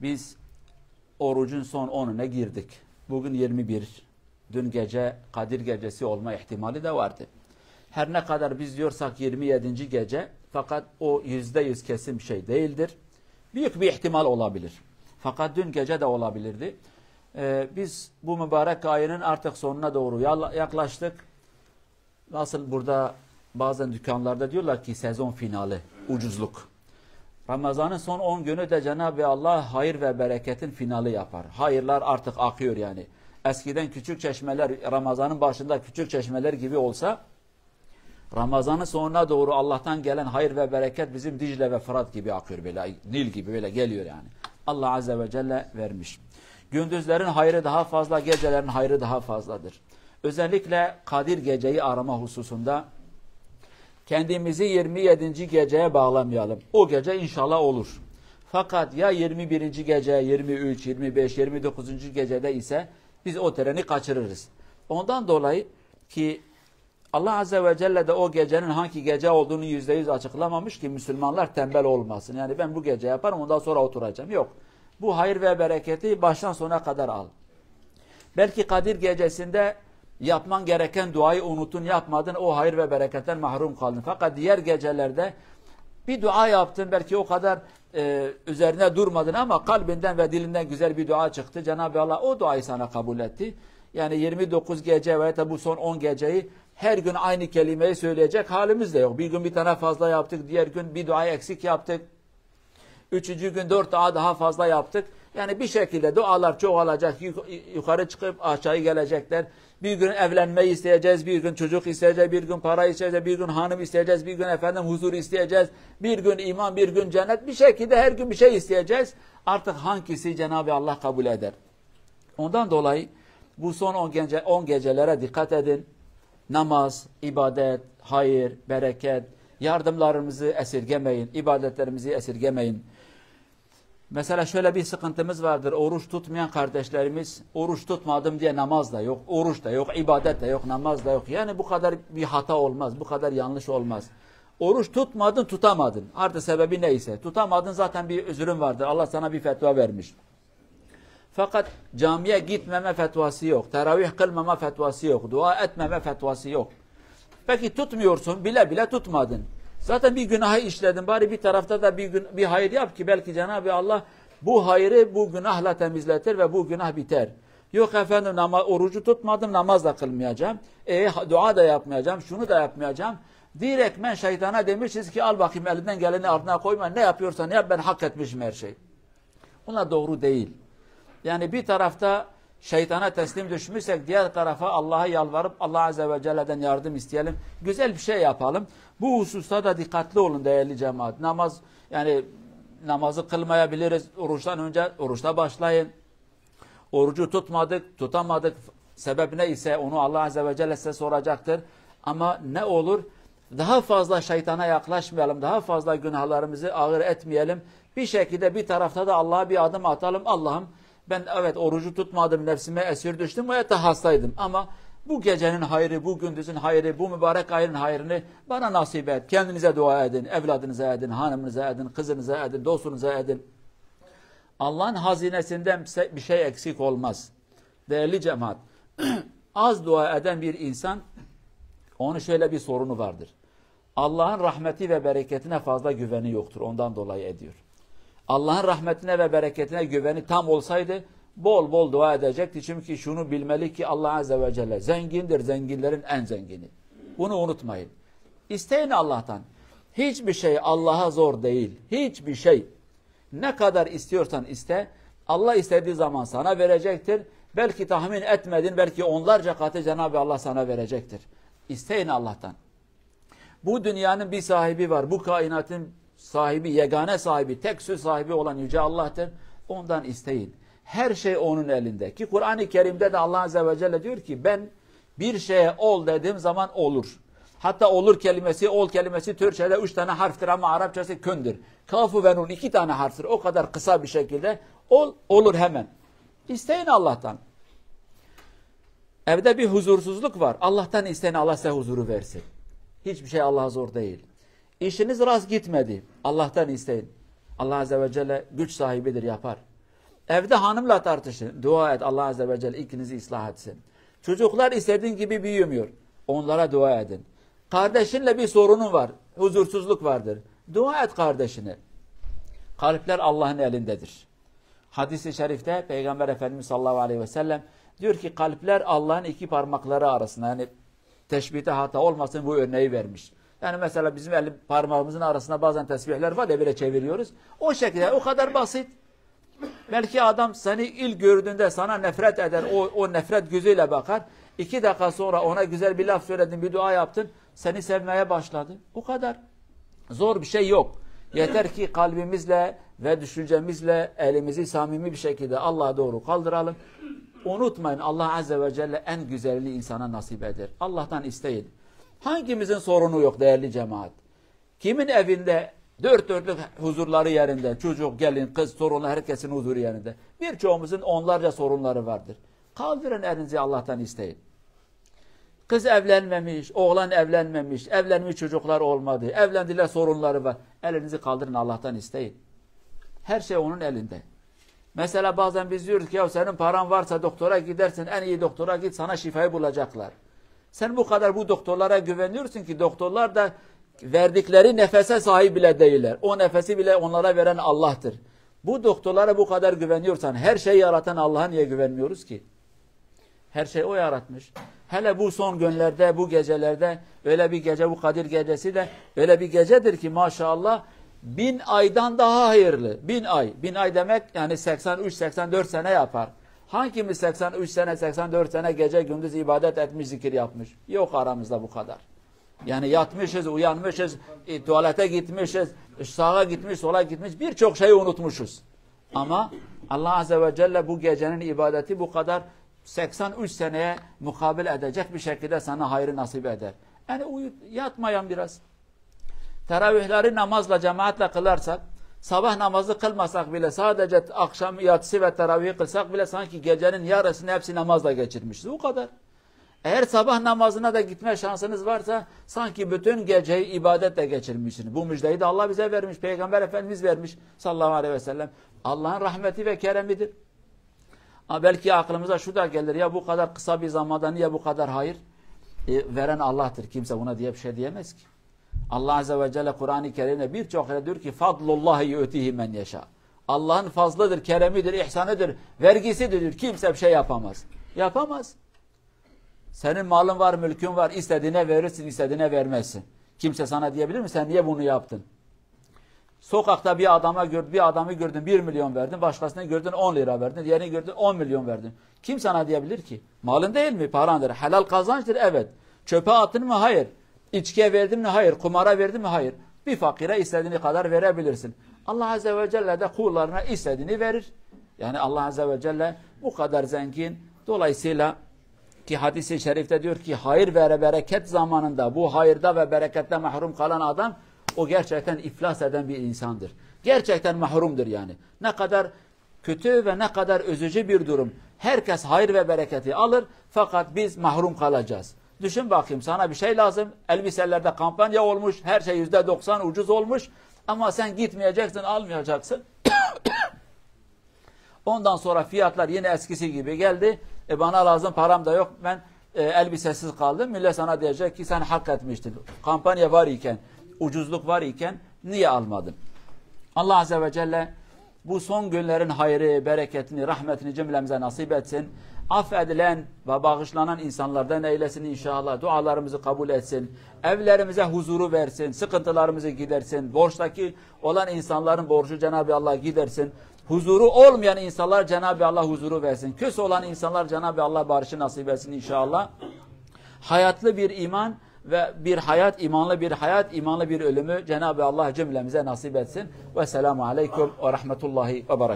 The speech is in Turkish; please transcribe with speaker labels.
Speaker 1: Biz orucun son 10'una girdik. Bugün 21. Dün gece Kadir Gecesi olma ihtimali de vardı. Her ne kadar biz diyorsak 27. gece, fakat o %100 kesin bir şey değildir. Büyük bir ihtimal olabilir. Fakat dün gece de olabilirdi. Biz bu mübarek ayının artık sonuna doğru yaklaştık. Nasıl burada bazen dükkanlarda diyorlar ki sezon finali, ucuzluk. Ramazan'ın son 10 günü de Cenab-ı Allah hayır ve bereketin finali yapar. Hayırlar artık akıyor yani. Eskiden küçük çeşmeler, Ramazan'ın başında küçük çeşmeler gibi olsa, Ramazan'ın sonuna doğru Allah'tan gelen hayır ve bereket bizim Dicle ve Fırat gibi akıyor, böyle Nil gibi böyle geliyor yani. Allah Azze ve Celle vermiş. Gündüzlerin hayrı daha fazla, gecelerin hayrı daha fazladır. Özellikle Kadir Geceyi arama hususunda kendimizi 27. geceye bağlamayalım. O gece inşallah olur. Fakat ya 21. gece, 23, 25, 29. gecede ise biz o treni kaçırırız. Ondan dolayı ki Allah Azze ve Celle de o gecenin hangi gece olduğunu %100 açıklamamış ki Müslümanlar tembel olmasın. Yani ben bu gece yaparım, ondan sonra oturacağım. Yok. Bu hayır ve bereketi baştan sona kadar al. Belki Kadir Gecesi'nde yapman gereken duayı unuttun, yapmadın, o hayır ve bereketten mahrum kaldın. Fakat diğer gecelerde bir dua yaptın, belki o kadar üzerine durmadın ama kalbinden ve dilinden güzel bir dua çıktı. Cenab-ı Allah o duayı sana kabul etti. Yani 29 gece veya da bu son 10 geceyi her gün aynı kelimeyi söyleyecek halimiz de yok. Bir gün bir tane fazla yaptık, diğer gün bir duayı eksik yaptık. Üçüncü gün 4 dua daha fazla yaptık. Yani bir şekilde dualar çoğalacak, yukarı çıkıp aşağı gelecekler. Bir gün evlenmeyi isteyeceğiz, bir gün çocuk isteyeceğiz, bir gün para isteyeceğiz, bir gün hanım isteyeceğiz, bir gün efendim huzur isteyeceğiz, bir gün iman, bir gün cennet. Bir şekilde her gün bir şey isteyeceğiz. Artık hangisi Cenab-ı Allah kabul eder? Ondan dolayı bu son 10 gecelere dikkat edin. Namaz, ibadet, hayır, bereket, yardımlarımızı esirgemeyin, ibadetlerimizi esirgemeyin. Mesela şöyle bir sıkıntımız vardır. Oruç tutmayan kardeşlerimiz, oruç tutmadım diye namaz da yok, oruç da yok, ibadet de yok, namaz da yok. Yani bu kadar bir hata olmaz, bu kadar yanlış olmaz. Oruç tutmadın, tutamadın. Artık sebebi neyse. Tutamadın, zaten bir özrün vardır. Allah sana bir fetva vermiş. Fakat camiye gitmeme fetvası yok. Teravih kılmama fetvası yok. Dua etmeme fetvası yok. Peki tutmuyorsun, bile bile tutmadın. Zaten bir günahı işledin. Bari bir tarafta da bir hayır yap ki belki Cenab-ı Allah bu hayrı bu günahla temizletir ve bu günah biter. Yok efendim orucu tutmadım, namaz da kılmayacağım. Dua da yapmayacağım, şunu da yapmayacağım. Direktmen şeytana demişiz ki al bakayım elinden geleni ardına koyma. Ne yapıyorsan yap, ben hak etmişim her şey. Bunlar doğru değil. Yani bir tarafta şeytana teslim düşmüşsek diğer tarafa Allah'a yalvarıp Allah Azze ve Celle'den yardım isteyelim. Güzel bir şey yapalım. Bu hususta da dikkatli olun değerli cemaat. Namazı kılmayabiliriz. Oruçtan önce oruçta başlayın. Orucu tutamadık. Sebep ne ise onu Allah Azze ve Celle size soracaktır. Ama ne olur? Daha fazla şeytana yaklaşmayalım. Daha fazla günahlarımızı ağır etmeyelim. Bir şekilde bir tarafta da Allah'a bir adım atalım. Allah'ım ben evet orucu tutmadım, nefsime esir düştüm veya da hastaydım. Ama bu gecenin hayrı, bu gündüzün hayrı, bu mübarek ayın hayrını bana nasip et. Kendinize dua edin, evladınıza edin, hanımınıza edin, kızınıza edin, dostunuza edin. Allah'ın hazinesinden bir şey eksik olmaz. Değerli cemaat, az dua eden bir insan, onun şöyle bir sorunu vardır. Allah'ın rahmeti ve bereketine fazla güveni yoktur. Ondan dolayı ediyor. Allah'ın rahmetine ve bereketine güveni tam olsaydı bol bol dua edecekti. Çünkü şunu bilmeli ki Allah Azze ve Celle zengindir, zenginlerin en zengini. Bunu unutmayın. İsteyin Allah'tan. Hiçbir şey Allah'a zor değil. Hiçbir şey. Ne kadar istiyorsan iste, Allah istediği zaman sana verecektir. Belki tahmin etmedin, belki onlarca katı Cenab-ı Allah sana verecektir. İsteyin Allah'tan. Bu dünyanın bir sahibi var. Bu kainatın sahibi, yegane sahibi, tek söz sahibi olan Yüce Allah'tır. Ondan isteyin. Her şey onun elinde. Ki Kur'an-ı Kerim'de de Allah Azze ve Celle diyor ki ben bir şeye ol dediğim zaman olur. Hatta olur kelimesi, ol kelimesi Türkçe'de 3 tane harftir ama Arapçası kündür. Kafu ve nun 2 tane harftir. O kadar kısa bir şekilde olur hemen. İsteyin Allah'tan. Evde bir huzursuzluk var. Allah'tan isteyin, Allah size huzuru versin. Hiçbir şey Allah'a zor değil. İşiniz rast gitmedi. Allah'tan isteyin. Allah Azze ve Celle güç sahibidir, yapar. Evde hanımla tartışın. Dua et, Allah Azze ve Celle ikinizi ıslah etsin. Çocuklar istediğin gibi büyümüyor. Onlara dua edin. Kardeşinle bir sorunun var. Huzursuzluk vardır. Dua et kardeşine. Kalpler Allah'ın elindedir. Hadis-i şerifte Peygamber Efendimiz sallallahu aleyhi ve sellem diyor ki kalpler Allah'ın iki parmakları arasında. Yani teşbihte hata olmasın bu örneği vermiş. Yani mesela bizim parmağımızın arasında bazen tesbihler var ya böyle çeviriyoruz. O şekilde o kadar basit. Belki adam seni ilk gördüğünde sana nefret eder. O nefret gözüyle bakar. 2 dakika sonra ona güzel bir laf söyledin, bir dua yaptın. Seni sevmeye başladı. O kadar. Zor bir şey yok. Yeter ki kalbimizle ve düşüncemizle elimizi samimi bir şekilde Allah'a doğru kaldıralım. Unutmayın Allah Azze ve Celle en güzelini insana nasip eder. Allah'tan isteyin. Hangimizin sorunu yok değerli cemaat? Kimin evinde dört dörtlük huzurları yerinde, çocuk, gelin, kız, torunlar herkesin huzuru yerinde. Birçoğumuzun onlarca sorunları vardır. Kaldırın elinizi Allah'tan isteyin. Kız evlenmemiş, oğlan evlenmemiş, evlenmiş çocuklar olmadı, evlendiler sorunları var. Elinizi kaldırın Allah'tan isteyin. Her şey onun elinde. Mesela bazen biz diyoruz ki ya senin paran varsa doktora gidersin, en iyi doktora git sana şifayı bulacaklar. Sen bu kadar bu doktorlara güveniyorsun ki doktorlar da verdikleri nefese sahip bile değiller. O nefesi bile onlara veren Allah'tır. Bu doktorlara bu kadar güveniyorsan her şeyi yaratan Allah'a niye güvenmiyoruz ki? Her şeyi O yaratmış. Hele bu son günlerde, bu gecelerde öyle bir gece, bu Kadir gecesi de öyle bir gecedir ki maşallah 1000 aydan daha hayırlı. 1000 ay. 1000 ay demek yani 83-84 sene yapar. Hangimiz 83 sene, 84 sene gece gündüz ibadet etmiş, zikir yapmış? Yok aramızda bu kadar. Yani yatmışız, uyanmışız, tuvalete gitmişiz, sağa gitmiş, sola gitmiş, birçok şeyi unutmuşuz. Ama Allah Azze ve Celle bu gecenin ibadeti bu kadar 83 seneye mukabil edecek bir şekilde sana hayrı nasip eder. Yani yatmayan biraz. Teravihleri namazla, cemaatle kılarsak, sabah namazı kılmasak bile sadece akşam yatsı ve teravih kılsak bile sanki gecenin yarısını hepsi namazla geçirmişiz. Bu kadar. Eğer sabah namazına da gitme şansınız varsa sanki bütün geceyi ibadetle geçirmişsiniz. Bu müjdeyi de Allah bize vermiş. Peygamber Efendimiz vermiş sallallahu aleyhi ve sellem. Allah'ın rahmeti ve keremidir. Ama belki aklımıza şu da gelir. Ya bu kadar kısa bir zamanda niye bu kadar hayır? Veren Allah'tır. Kimse buna diye bir şey diyemez ki. Allah Azze ve Celle Kur'an-ı Kerim'de birçok yerde diyor ki fadlullahi yu'tihi men yeşâ. Allah'ın fazlıdır, keremidir, ihsanıdır, vergisidir diyor. Kimse bir şey yapamaz. Yapamaz. Senin malın var, mülkün var. İstediğine verirsin, istediğine vermezsin. Kimse sana diyebilir mi? Sen niye bunu yaptın? Sokakta bir adamı gördün 1 milyon verdin. Başkasını gördün 10 lira verdin. Diğerini gördün 10 milyon verdin. Kim sana diyebilir ki? Malın değil mi? Parandır. Helal kazançtır. Evet. Çöpe attın mı? Hayır. İçkiye verdin mi? Hayır. Kumara verdin mi? Hayır. Bir fakire istediğini kadar verebilirsin. Allah Azze ve Celle de kullarına istediğini verir. Yani Allah Azze ve Celle bu kadar zengin. Dolayısıyla ki hadis-i şerifte diyor ki hayır ve bereket zamanında bu hayırda ve berekette mahrum kalan adam o gerçekten iflas eden bir insandır. Gerçekten mahrumdur yani. Ne kadar kötü ve ne kadar üzücü bir durum. Herkes hayır ve bereketi alır fakat biz mahrum kalacağız. Düşün bakayım sana bir şey lazım. Elbiselerde kampanya olmuş. Her şey %90 ucuz olmuş. Ama sen gitmeyeceksin, almayacaksın. Ondan sonra fiyatlar yine eskisi gibi geldi. Bana lazım, param da yok. Ben elbisesiz kaldım. Millet sana diyecek ki sen hak etmiştin. Kampanya var iken, ucuzluk var iken niye almadın? Allah Azze ve Celle bu son günlerin hayrı, bereketini, rahmetini cümlemize nasip etsin. Affedilen ve bağışlanan insanlardan eylesin inşallah. Dualarımızı kabul etsin. Evlerimize huzuru versin. Sıkıntılarımızı gidersin. Borçtaki olan insanların borcu Cenab-ı Allah gidersin. Huzuru olmayan insanlar Cenab-ı Allah huzuru versin. Küs olan insanlar Cenab-ı Allah barışı nasip etsin inşallah. Hayatlı bir iman ve bir hayat, imanlı bir hayat, imanlı bir ölümü Cenab-ı Allah cümlemize nasip etsin. Vesselamu aleyküm ve rahmetullahi ve berekatuhu.